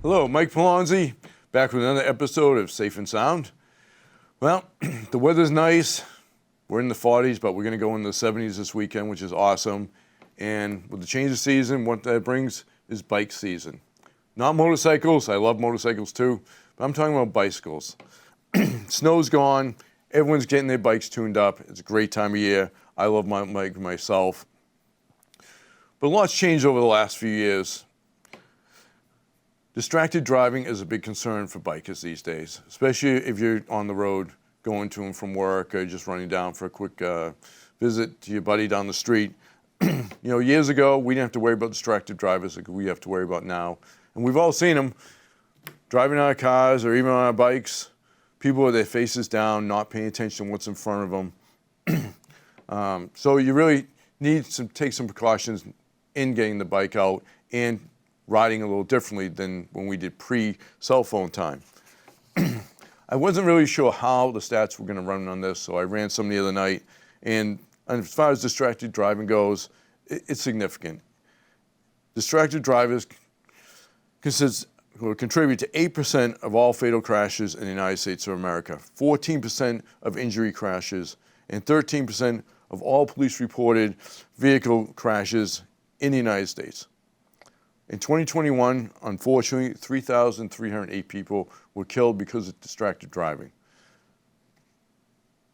Hello, Mike Pelonzi, back with another episode of Safe and Sound. Well, the weather's nice. We're in the 40s, but we're going to go in the 70s this weekend, which is awesome. And with the change of season, what that brings is bike season. Not motorcycles. I love motorcycles too, but I'm talking about bicycles. Snow's gone. Everyone's getting their bikes tuned up. It's a great time of year. I love my bike myself. But a lot's changed over the last few years. Distracted driving is a big concern for bikers these days, especially if you're on the road going to and from work or just running down for a quick visit to your buddy down the street. Years ago, we didn't have to worry about distracted drivers like we have to worry about now. And we've all seen them driving our cars or even on our bikes, people with their faces down, not paying attention to what's in front of them. So you really need to take some precautions in getting the bike out and riding a little differently than when we did pre-cell phone time. I wasn't really sure how the stats were going to run on this, so I ran some the other night. And as far as distracted driving goes, it's significant. Distracted drivers contribute to 8% of all fatal crashes in the United States of America, 14% of injury crashes, and 13% of all police-reported vehicle crashes in the United States. In 2021, unfortunately, 3,308 people were killed because of distracted driving.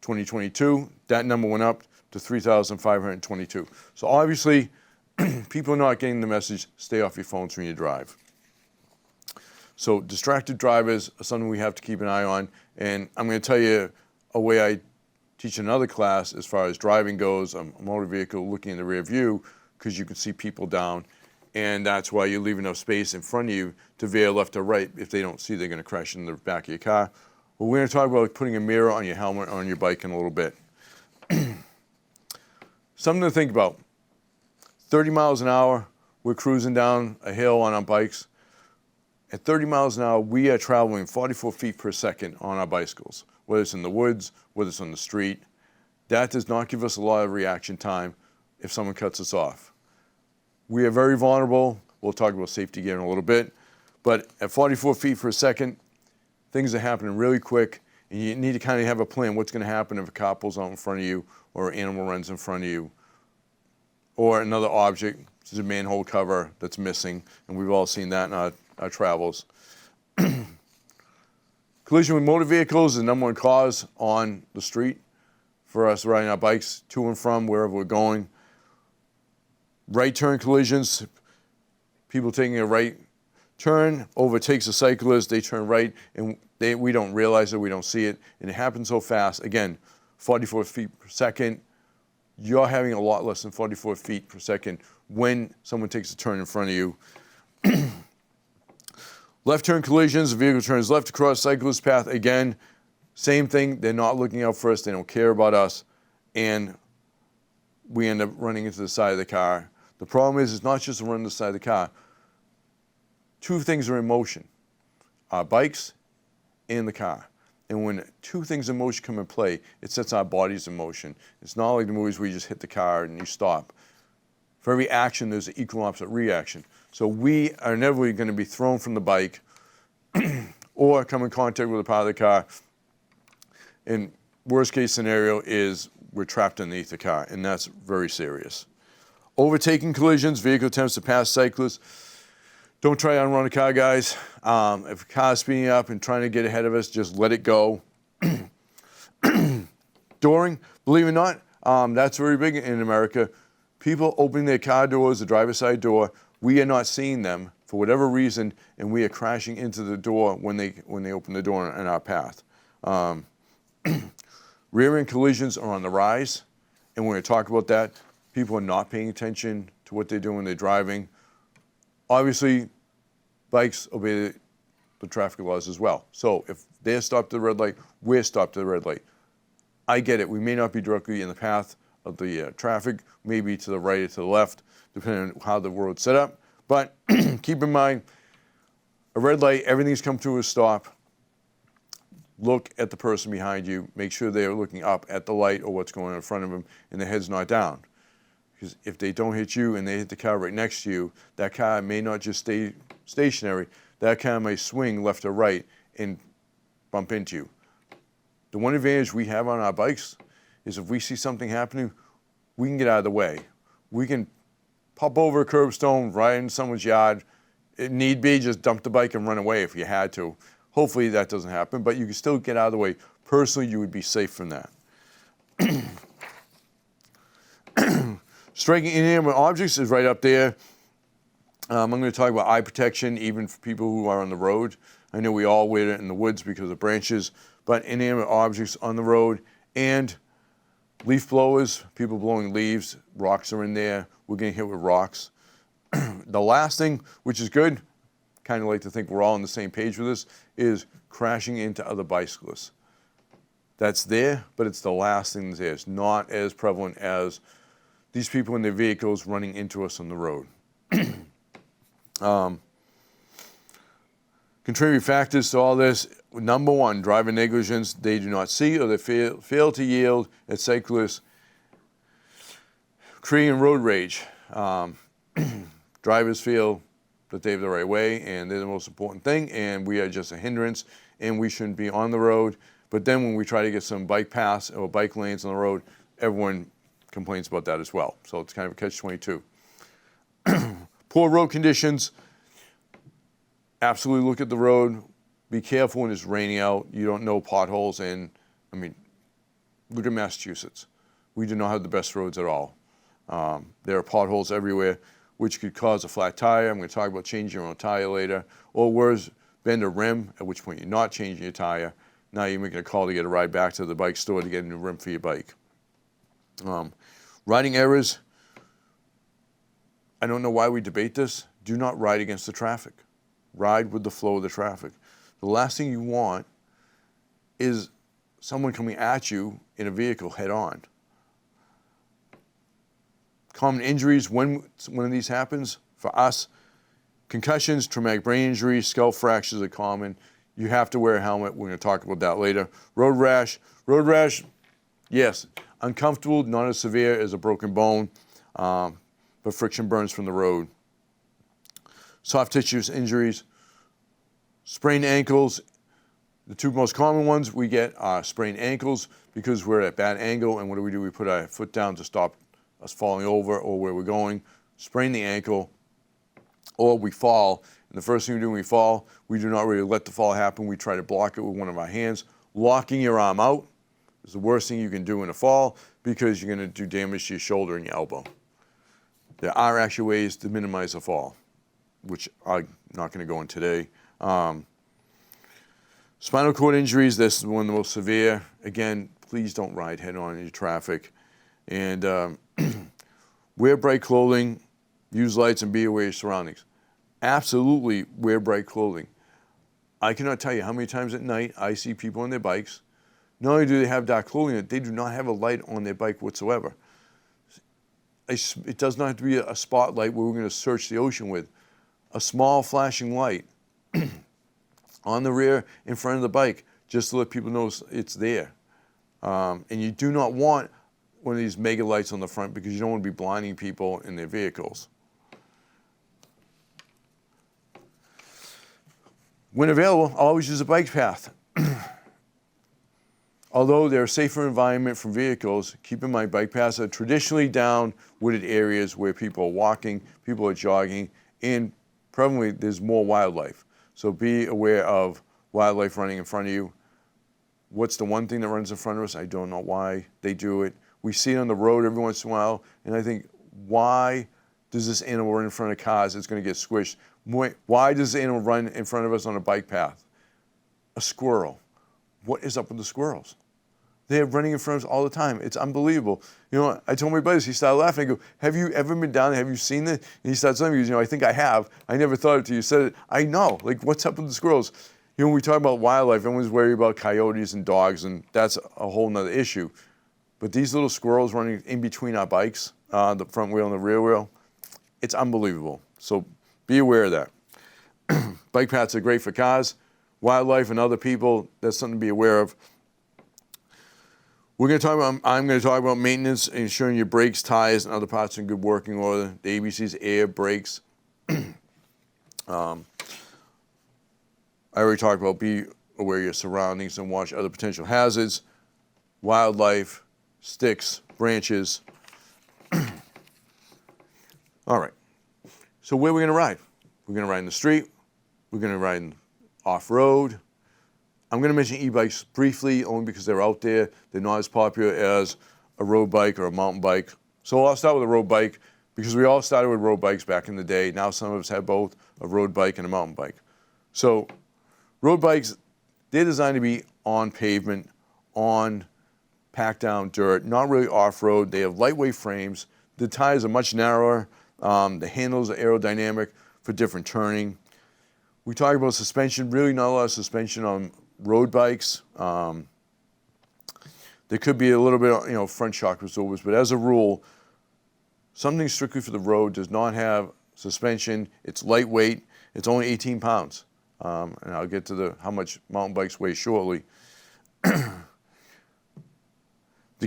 2022, that number went up to 3,522. So obviously, people are not getting the message, stay off your phones when you drive. So distracted drivers are something we have to keep an eye on. And I'm going to tell you a way I teach another class as far as driving goes, a motor vehicle looking in the rear view, because you can see people down. And that's why you leave enough space in front of you to veer left or right. If they don't see, they're going to crash in the back of your car. Well, we're going to talk about putting a mirror on your helmet or on your bike in a little bit. Something to think about. 30 miles an hour, we're cruising down a hill on our bikes. At 30 miles an hour, we are traveling 44 feet per second on our bicycles, whether it's in the woods, whether it's on the street. That does not give us a lot of reaction time if someone cuts us off. We are very vulnerable. We'll talk about safety gear in a little bit. But at 44 feet per second, things are happening really quick, and you need to kind of have a plan. What's going to happen if a car pulls out in front of you or an animal runs in front of you or another object, such as a manhole cover that's missing, and we've all seen that in our travels. Collision with motor vehicles is the number one cause on the street for us riding our bikes to and from wherever we're going. Right turn collisions, people taking a right turn, overtakes a cyclist, they turn right, and we don't realize it, we don't see it, and it happens so fast. Again, 44 feet per second, you're having a lot less than 44 feet per second when someone takes a turn in front of you. Left turn collisions, the vehicle turns left across cyclist path. Again, same thing, they're not looking out for us, they don't care about us, and we end up running into the side of the car. The problem is, it's not just running the side of the car. Two things are in motion, our bikes and the car. And when two things in motion come in play, it sets our bodies in motion. It's not like the movies where you just hit the car and you stop. For every action, there's an equal opposite reaction. So we are inevitably going to be thrown from the bike or come in contact with a part of the car. And worst case scenario is we're trapped underneath the car, and that's very serious. Overtaking collisions, vehicle attempts to pass cyclists. Don't try to outrun a car, guys. If a car is speeding up and trying to get ahead of us, just let it go. Dooring, believe it or not, that's very big in America. People opening their car doors, the driver's side door, we are not seeing them for whatever reason, and we are crashing into the door when they open the door in our path. Rear-end collisions are on the rise, and we're going to talk about that. People are not paying attention to what they're doing when they're driving. Obviously, bikes obey the traffic laws as well. So if they're stopped at the red light, we're stopped at the red light. I get it. We may not be directly in the path of the traffic, maybe to the right or to the left, depending on how the road's set up. But keep in mind, a red light, everything's come to a stop. Look at the person behind you. Make sure they're looking up at the light or what's going on in front of them and their head's not down. Because if they don't hit you and they hit the car right next to you, that car may not just stay stationary. that car may swing left or right and bump into you. The one advantage we have on our bikes is if we see something happening, we can get out of the way. We can pop over a curbstone, ride in someone's yard. If need be, just dump the bike and run away if you had to. Hopefully that doesn't happen, but you can still get out of the way. Personally, you would be safe from that. Striking inanimate objects is right up there. I'm going to talk about eye protection, even for people who are on the road. I know we all wear it in the woods because of branches, but inanimate objects on the road and leaf blowers, people blowing leaves, rocks are in there. We're getting hit with rocks. The last thing, which is good, kind of like to think we're all on the same page with this, is crashing into other bicyclists. That's there, but it's the last thing that's there. It's not as prevalent as these people in their vehicles running into us on the road. Contributing factors to all this, number one, driver negligence. They do not see or they fail to yield at cyclists, creating road rage. Drivers feel that they have the right way and they're the most important thing, and we are just a hindrance and we shouldn't be on the road. But then when we try to get some bike paths or bike lanes on the road, everyone complains about that as well. So it's kind of a catch-22. Poor road conditions. Absolutely look at the road. Be careful when it's raining out. You don't know potholes. And, I mean, look at Massachusetts. We do not have the best roads at all. There are potholes everywhere, which could cause a flat tire. I'm going to talk about changing your own tire later. Or worse, bend a rim, at which point you're not changing your tire. Now you're making a call to get a ride back to the bike store to get a new rim for your bike. Riding errors. I don't know why we debate this. Do not ride against the traffic. Ride with the flow of the traffic. The last thing you want is someone coming at you in a vehicle head on. Common injuries when one of these happens, for us, concussions, traumatic brain injuries, skull fractures are common. You have to wear a helmet. We're going to talk about that later. Road rash. Road rash, yes, uncomfortable, not as severe as a broken bone, but friction burns from the road. Soft tissue injuries, sprained ankles. The two most common ones we get are sprained ankles because we're at a bad angle, and what do? We put our foot down to stop us falling over or where we're going, sprain the ankle, or we fall. And the first thing we do when we fall, we do not really let the fall happen. We try to block it with one of our hands. Locking your arm out is the worst thing you can do in a fall because you're going to do damage to your shoulder and your elbow. There are actually ways to minimize a fall, which I'm not going to go in today. Spinal cord injuries, this is one of the most severe. Again, please don't ride head-on into traffic. And wear bright clothing, use lights, and be aware of your surroundings. Absolutely wear bright clothing. I cannot tell you how many times at night I see people on their bikes. Not only do they have dark clothing, they do not have a light on their bike whatsoever. It does not have to be a spotlight where we're going to search the ocean with. A small flashing light on the rear in front of the bike just to let people know it's there. And you do not want one of these mega lights on the front because you don't want to be blinding people in their vehicles. When available, always use a bike path. Although they're a safer environment from vehicles, keep in mind bike paths are traditionally down wooded areas where people are walking, people are jogging, and probably there's more wildlife. So be aware of wildlife running in front of you. What's the one thing that runs in front of us? I don't know why they do it. We see it on the road every once in a while, and I think, why does this animal run in front of cars? It's going to get squished. Why does the animal run in front of us on a bike path? A squirrel. What is up with the squirrels? They're running in front of us all the time. It's unbelievable. You know, I told my buddies, he started laughing. I go, have you ever been down there? Have you seen this? And he started telling me, you know, I think I have. I never thought it till you said it. I know. Like, what's up with the squirrels? You know, when we talk about wildlife, everyone's worried about coyotes and dogs, and that's a whole nother issue. But these little squirrels running in between our bikes, the front wheel and the rear wheel, it's unbelievable. So be aware of that. Bike paths are great for cars, wildlife, and other people. That's something to be aware of. I'm going to talk about maintenance, ensuring your brakes, tires, and other parts are in good working order. The ABCs, air, brakes. I already talked about be aware of your surroundings and watch other potential hazards, wildlife, sticks, branches. All right. So where are we going to ride? We're going to ride in the street. We're going to ride off-road. I'm going to mention e-bikes briefly, only because they're out there. They're not as popular as a road bike or a mountain bike. So I'll start with a road bike, because we all started with road bikes back in the day. Now some of us have both a road bike and a mountain bike. So road bikes, they're designed to be on pavement, on packed down dirt, not really off-road. They have lightweight frames. The tires are much narrower. The handles are aerodynamic for different turning. We talk about suspension, really not a lot of suspension on road bikes. There could be a little bit of, front shock absorbers, but as a rule, something strictly for the road does not have suspension. It's lightweight. It's only 18 pounds. And I'll get to how much mountain bikes weigh shortly. The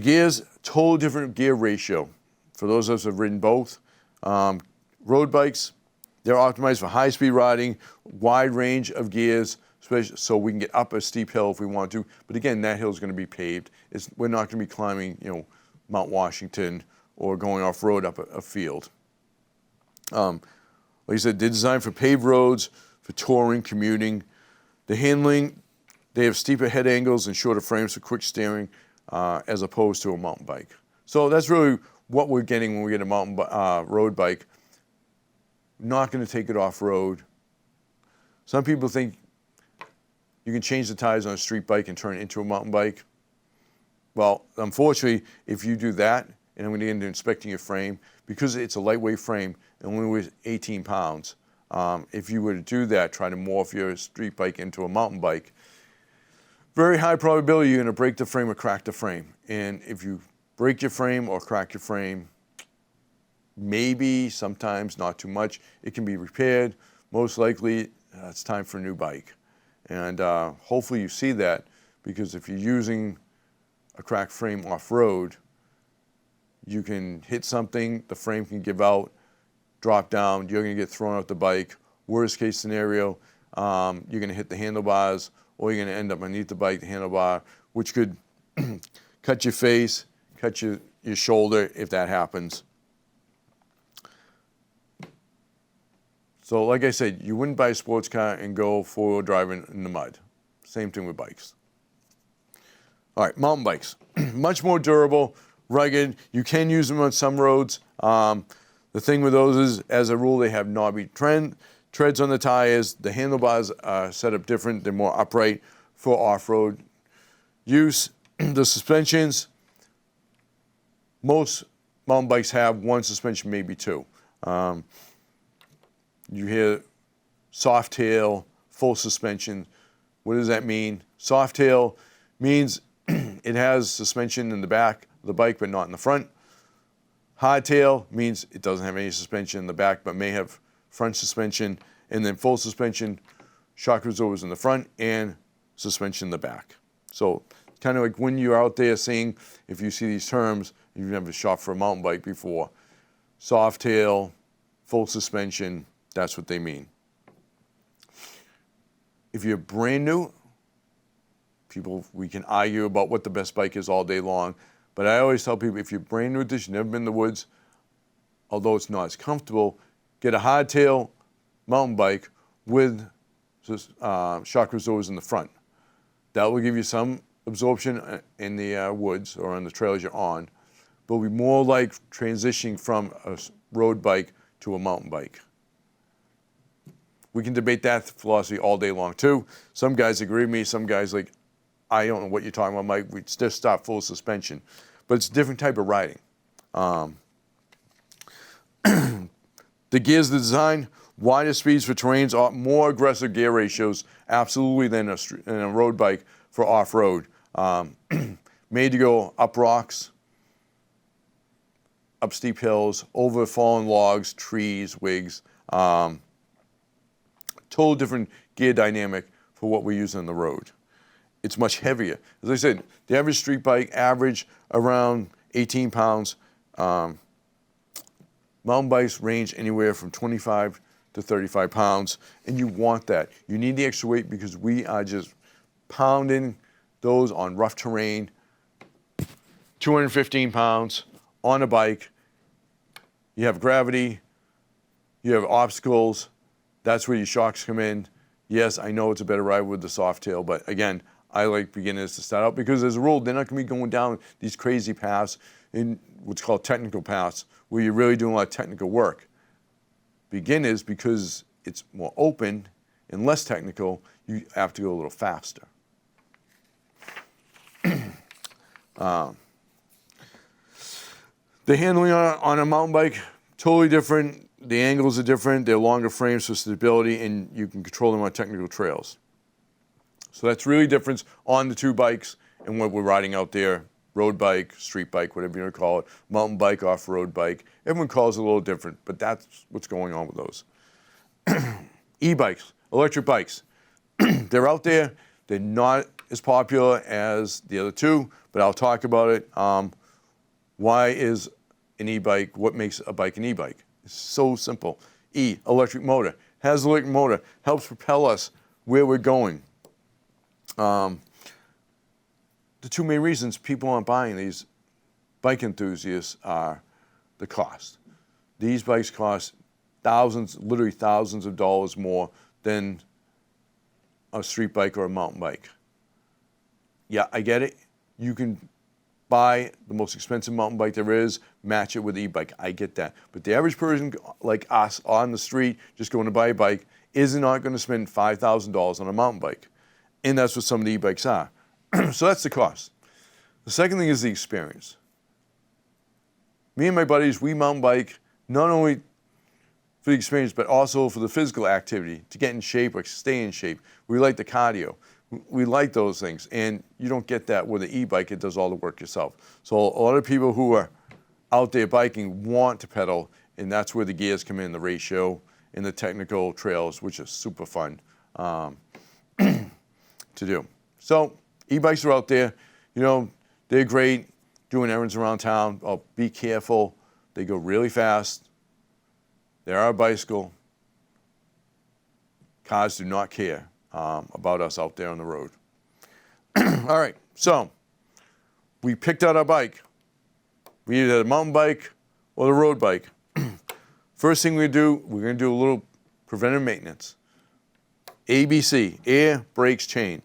gears, total different gear ratio. For those of us who have ridden both, road bikes, they're optimized for high-speed riding, wide range of gears, especially so we can get up a steep hill if we want to. But again, that hill is going to be paved. We're not going to be climbing, Mount Washington or going off-road up a field. Like I said, they're designed for paved roads, for touring, commuting. The handling, they have steeper head angles and shorter frames for quick steering, as opposed to a mountain bike. So that's really what we're getting when we get a road bike. Not going to take it off-road. Some people think you can change the tires on a street bike and turn it into a mountain bike. Well, unfortunately, if you do that, and I'm going to get into inspecting your frame, because it's a lightweight frame and only weighs 18 pounds, if you were to do that, try to morph your street bike into a mountain bike, very high probability you're going to break the frame or crack the frame. And if you break your frame or crack your frame, maybe, sometimes, not too much, it can be repaired. Most likely, it's time for a new bike. And hopefully you see that, because if you're using a cracked frame off-road, you can hit something, the frame can give out, drop down, you're going to get thrown off the bike. Worst case scenario, you're going to hit the handlebars, or you're going to end up underneath the bike, the handlebar, which could cut your face, cut your shoulder if that happens. So like I said, you wouldn't buy a sports car and go four-wheel driving in the mud. Same thing with bikes. All right, mountain bikes. Much more durable, rugged. You can use them on some roads. The thing with those is, as a rule, they have knobby treads on the tires. The handlebars are set up different. They're more upright for off-road use. The suspensions, most mountain bikes have one suspension, maybe two. You hear soft tail, full suspension. What does that mean? Soft tail means it has suspension in the back of the bike, but not in the front. Hardtail means it doesn't have any suspension in the back, but may have front suspension. And then full suspension, shock absorbers in the front and suspension in the back. So kind of like when you're out there seeing, if you see these terms, you've never shot for a mountain bike before. Soft tail, full suspension, that's what they mean. If you're brand new, we can argue about what the best bike is all day long, but I always tell people, if you're brand new at this, you've never been in the woods, although it's not as comfortable, get a hardtail mountain bike with shock absorbers in the front. That will give you some absorption in the woods or on the trails you're on, but it'll be more like transitioning from a road bike to a mountain bike. We can debate that philosophy all day long too. Some guys agree with me, some guys like, I don't know what you're talking about, Mike, we just stop full suspension. But it's a different type of riding. The gears, the design, wider speeds for terrains, more aggressive gear ratios, absolutely, than a road bike for off-road. Made to go up rocks, up steep hills, over fallen logs, trees, wigs. Total different gear dynamic for what we use on the road. It's much heavier. As I said, the average street bike average around 18 pounds. Mountain bikes range anywhere from 25 to 35 pounds, and you want that. You need the extra weight because we are just pounding those on rough terrain, 215 pounds on a bike. You have gravity, you have obstacles, that's where your shocks come in. Yes, I know it's a better ride with the soft tail, but again, I like beginners to start out because as a rule, they're not gonna be going down these crazy paths in what's called technical paths, where you're really doing a lot of technical work. Beginners, because it's more open and less technical, you have to go a little faster. The handling on a mountain bike, totally different. The angles are different. They're longer frames for stability, and you can control them on technical trails. So that's really difference on the two bikes and what we're riding out there. Road bike, street bike, whatever you want to call it, mountain bike, off-road bike. Everyone calls it a little different, but that's what's going on with those. E-bikes, electric bikes. They're out there. They're not as popular as the other two, but I'll talk about it. Why is an e-bike, what makes a bike an e-bike? It's so simple. E, electric motor. Has electric motor, helps propel us where we're going. The two main reasons people aren't buying these bike enthusiasts are the cost. These bikes cost thousands, literally thousands of dollars more than a street bike or a mountain bike. Yeah, I get it. You can buy the most expensive mountain bike there is, match it with an e-bike. I get that. But the average person like us on the street just going to buy a bike is not going to spend $5,000 on a mountain bike. And that's what some of the e-bikes are. So that's the cost. The second thing is the experience. Me and my buddies, we mountain bike not only for the experience, but also for the physical activity, to get in shape or stay in shape. We like the cardio. We like those things, and you don't get that with an e-bike. It does all the work yourself. So a lot of people who are out there biking want to pedal, and that's where the gears come in, the ratio and the technical trails, which is super fun to do. So e-bikes are out there. You know, they're great doing errands around town. Oh, be careful. They go really fast. They are a bicycle. Cars do not care about us out there on the road. All right, so we picked out our bike. We either had a mountain bike or the road bike. First thing we're gonna do a little preventive maintenance. ABC, air, brakes, chain.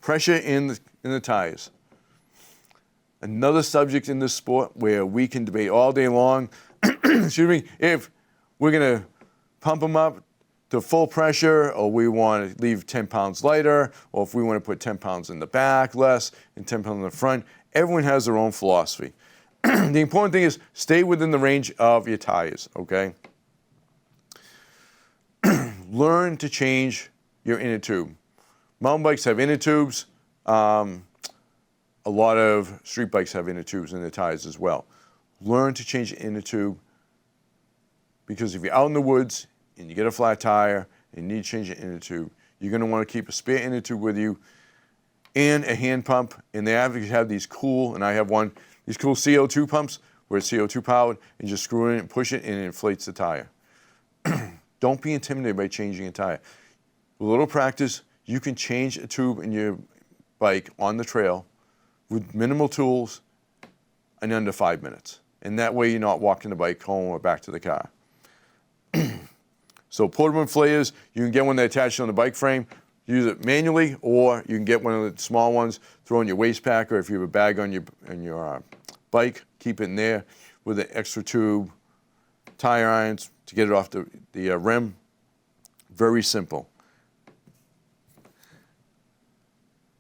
Pressure in the tires. Another subject in this sport where we can debate all day long, excuse me, if we're gonna pump them up to full pressure, or we want to leave 10 pounds lighter, or if we want to put 10 pounds in the back less and 10 pounds in the front. Everyone has their own philosophy. The important thing is stay within the range of your tires, okay? Learn to change your inner tube. Mountain bikes have inner tubes. A lot of street bikes have inner tubes in their tires as well. Learn to change your inner tube, because if you're out in the woods and you get a flat tire and you need to change your inner tube, you're going to want to keep a spare inner tube with you and a hand pump. And they have these cool, and I have one, these cool CO2 pumps where it's CO2 powered, and just screw it in and push it and it inflates the tire. Don't be intimidated by changing a tire. With a little practice, you can change a tube in your bike on the trail with minimal tools in under 5 minutes. And that way you're not walking the bike home or back to the car. So portable inflators, you can get one that attached on the bike frame, use it manually, or you can get one of the small ones, throw in your waist pack, or if you have a bag on your bike, keep it in there with an extra tube, tire irons to get it off the rim. Very simple.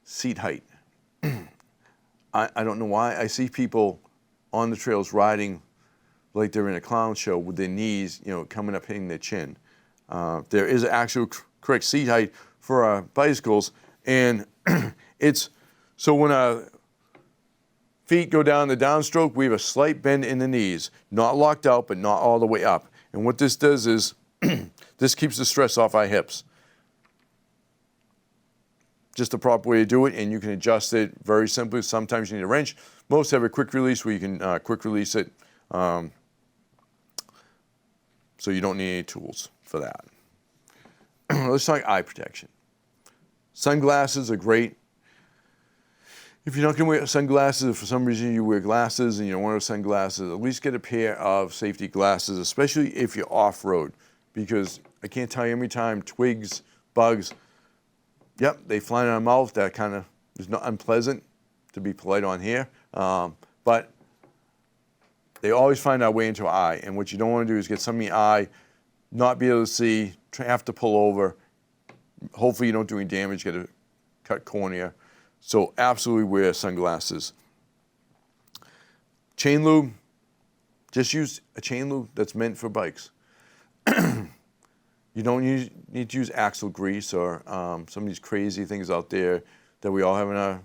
Seat height. I don't know why I see people on the trails riding like they're in a clown show with their knees, coming up hitting their chin. There is actual correct seat height for our bicycles, and it's so when our feet go down the downstroke, we have a slight bend in the knees, not locked out, but not all the way up. And what this does is this keeps the stress off our hips. Just the proper way to do it, and you can adjust it very simply. Sometimes you need a wrench. Most have a quick release where you can quick release it, so you don't need any tools for that. let's talk eye protection. Sunglasses are great. If you're not going to wear sunglasses, if for some reason you wear glasses and you don't want to wear sunglasses, at least get a pair of safety glasses, especially if you're off-road. Because I can't tell you how many times twigs, bugs, yep, they fly in our mouth. That kind of is not unpleasant, to be polite on here. But they always find our way into our eye. And what you don't want to do is get some in your eye, not be able to see, have to pull over. Hopefully you don't do any damage, get a cut cornea. So absolutely wear sunglasses. Chain lube, just use a chain lube that's meant for bikes. You don't need to use axle grease or some of these crazy things out there that we all have in our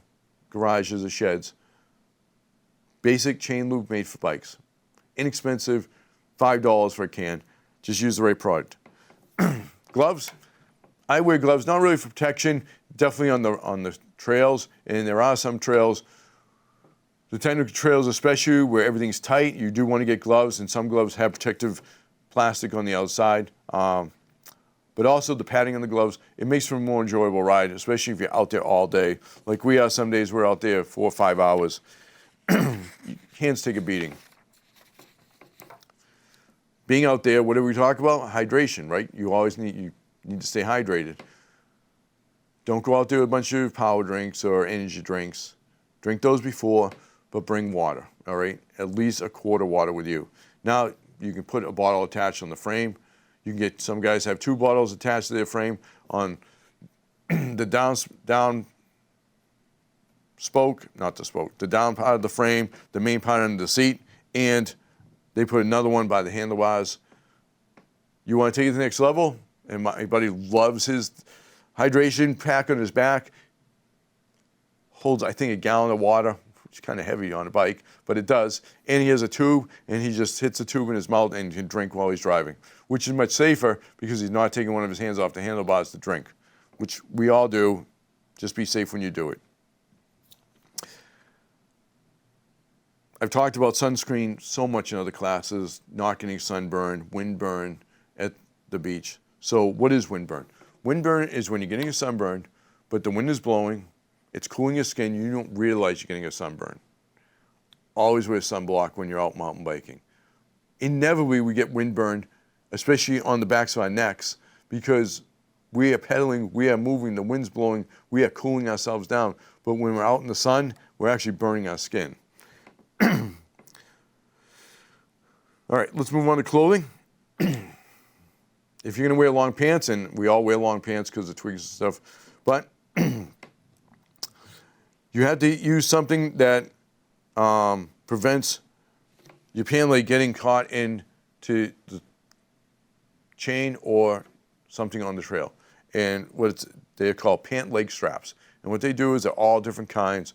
garages or sheds. Basic chain lube made for bikes. Inexpensive, $5 for a can. Just use the right product. Gloves. I wear gloves, not really for protection, definitely on the trails, and there are some trails, the technical trails especially, where everything's tight. You do want to get gloves, and some gloves have protective plastic on the outside. But also the padding on the gloves, it makes for a more enjoyable ride, especially if you're out there all day. Like we are some days, we're out there 4 or 5 hours. Hands take a beating. Being out there, what do we talk about? Hydration, right? You always need to stay hydrated. Don't go out there with a bunch of power drinks or energy drinks. Drink those before, but bring water, all right? At least a quart of water with you. Now, you can put a bottle attached on the frame. You can get, some guys have 2 bottles attached to their frame on the down spoke, not the spoke, the down part of the frame, the main part under the seat, and they put another one by the handlebars. You want to take it to the next level? And my buddy loves his hydration pack on his back. Holds, I think, a gallon of water, which is kind of heavy on a bike, but it does. And he has a tube, and he just hits the tube in his mouth and can drink while he's driving, which is much safer because he's not taking one of his hands off the handlebars to drink, which we all do. Just be safe when you do it. I've talked about sunscreen so much in other classes, not getting sunburn, windburn at the beach. So what is windburn? Windburn is when you're getting a sunburn, but the wind is blowing, it's cooling your skin, you don't realize you're getting a sunburn. Always wear sunblock when you're out mountain biking. Inevitably, we get windburn, especially on the backs of our necks, because we are pedaling, we are moving, the wind's blowing, we are cooling ourselves down. But when we're out in the sun, we're actually burning our skin. All right, let's move on to clothing. If you're going to wear long pants, and we all wear long pants because of twigs and stuff, but you have to use something that prevents your pant leg getting caught into the chain or something on the trail. And they're called pant leg straps. And what they do is they're all different kinds.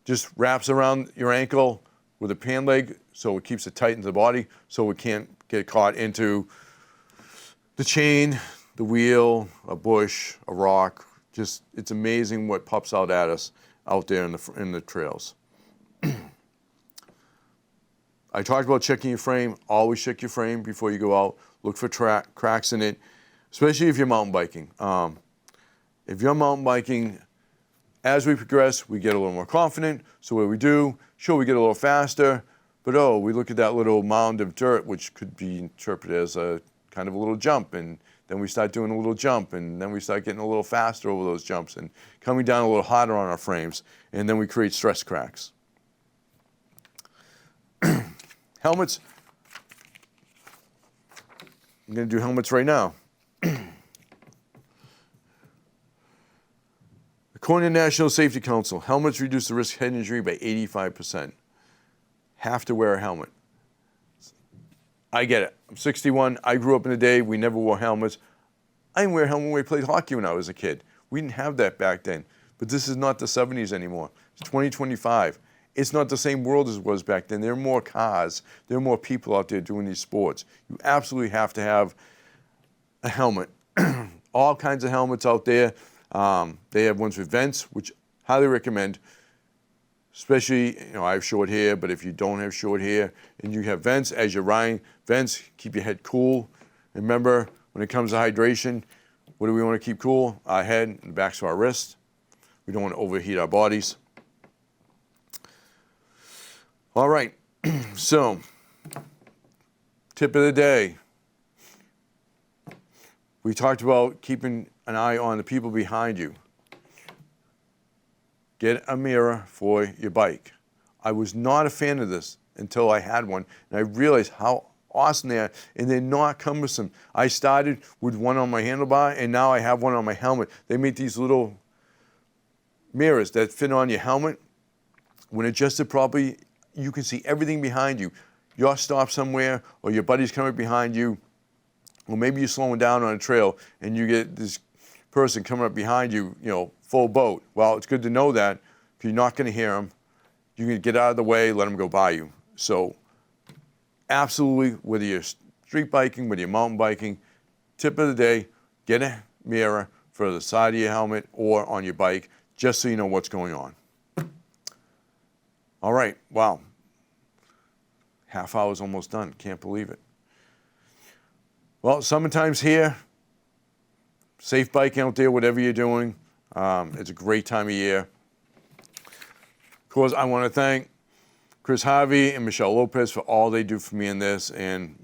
Just wraps around your ankle with a pant leg so it keeps it tight into the body so it can't get caught into the chain, the wheel, a bush, a rock. Just, it's amazing what pops out at us out there in the trails. I talked about checking your frame. Always check your frame before you go out. Look for cracks in it, especially if you're mountain biking. If you're mountain biking, as we progress, we get a little more confident. So what we do, sure, we get a little faster, but we look at that little mound of dirt, which could be interpreted as a kind of a little jump, and then we start doing a little jump, and then we start getting a little faster over those jumps and coming down a little harder on our frames, and then we create stress cracks. Helmets. I'm going to do helmets right now. According to the National Safety Council, helmets reduce the risk of head injury by 85%. Have to wear a helmet. I get it. I'm 61. I grew up in a day we never wore helmets. I didn't wear a helmet when we played hockey when I was a kid. We didn't have that back then. But this is not the 70s anymore. It's 2025. It's not the same world as it was back then. There are more cars. There are more people out there doing these sports. You absolutely have to have a helmet. All kinds of helmets out there. They have ones with vents, which highly recommend. Especially, I have short hair, but if you don't have short hair and you have vents as you're riding, vents keep your head cool. And remember, when it comes to hydration, What do we want to keep cool? Our head and the backs of our wrists. We don't want to overheat our bodies. All right, so tip of the day. We talked about keeping an eye on the people behind you. Get a mirror for your bike. I was not a fan of this until I had one, and I realized how awesome they are, and they're not cumbersome. I started with one on my handlebar, and now I have one on my helmet. They make these little mirrors that fit on your helmet. When adjusted properly, you can see everything behind you. You're stopped somewhere, or your buddy's coming behind you, or maybe you're slowing down on a trail, and you get this person coming up behind you, full boat. Well, it's good to know that if you're not going to hear them, you can get out of the way, let them go by you. So absolutely, whether you're street biking, whether you're mountain biking, tip of the day, get a mirror for the side of your helmet or on your bike, just so you know what's going on. All right, wow. Half hour's almost done, can't believe it. Well, summertime's here. Safe biking out there, whatever you're doing. It's a great time of year. Of course, I want to thank Chris Harvey and Michelle Lopez for all they do for me in this, and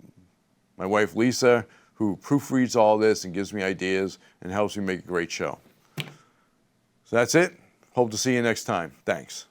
my wife Lisa, who proofreads all this and gives me ideas and helps me make a great show. So that's it. Hope to see you next time. Thanks.